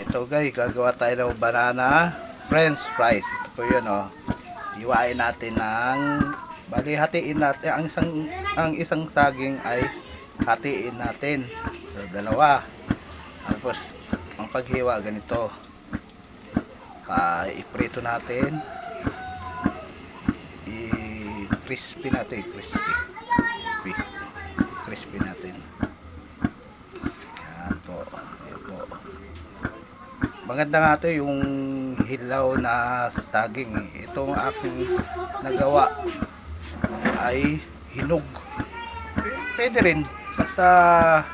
Ito guys, gagawa tayo ng banana french fries. Ito po yun, oh. Iwain natin ng, bali hatiin natin ang isang saging ay hatiin natin so dalawa. Tapos ang paghiwa ganito, iprito natin, i-crispy natin, crispy natin. Yan po, yan po. Maganda nga ito yung hilaw na saging. Itong aking nagawa ay hinog. Pwede rin. Basta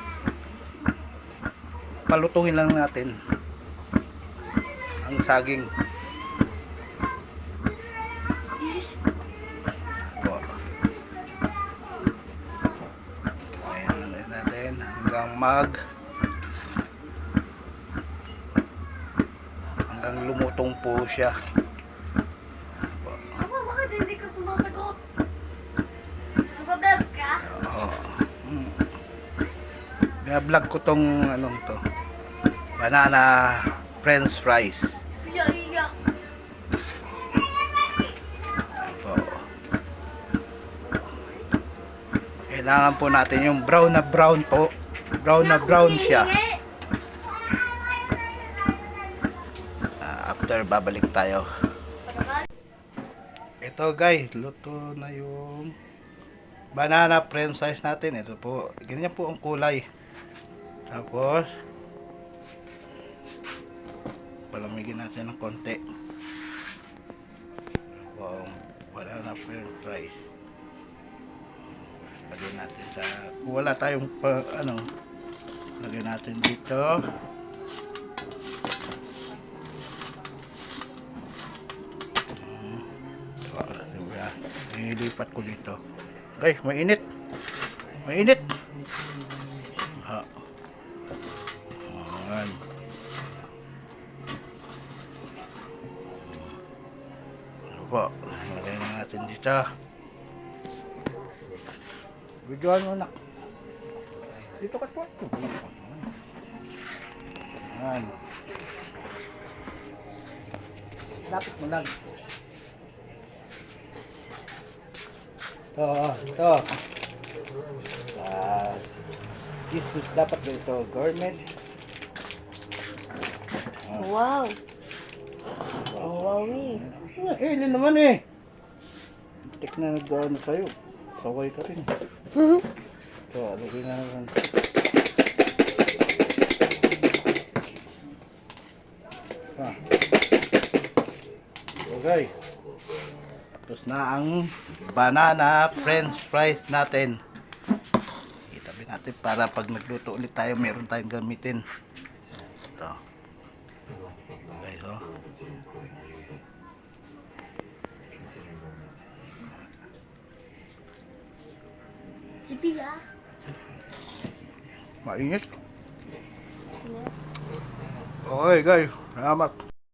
palutuhin lang natin ang saging. Po. Ayan natin hanggang lumutong po siya. Bakit hindi ka sumasagot? Nagbablog ka? Oo. Vlog ko tong anong to, banana french fries. Iya. Kailangan po natin yung brown na brown po. Brown na brown siya. After babalik tayo. Ito guys, luto na yung banana french fries natin. Ito po, ganyan po ang kulay. Tapos palamigin natin ng konti. Ito po ang banana french fries. Lagyan natin sa, wala tayong lagyan natin dito. Ilipat ko dito. Guys, mainit. Mainit. Ayan. Ano po? Lagyan natin dito. Videoan mo na. Dito ka po. Ayan. Lapit mo lang. Ito. This is dapat dito gourmet. Wow. Wow. Hindi naman eh. Tik na nag-ano sa'yo. Saway ka rin. Ito, alagay na naman. Okay. Tapos na ang banana french fries natin. Itabi natin para pag nagluto ulit tayo, meron tayong gamitin. Ito. Okay, so. Sipiga. Mainit. Okay guys, salamat.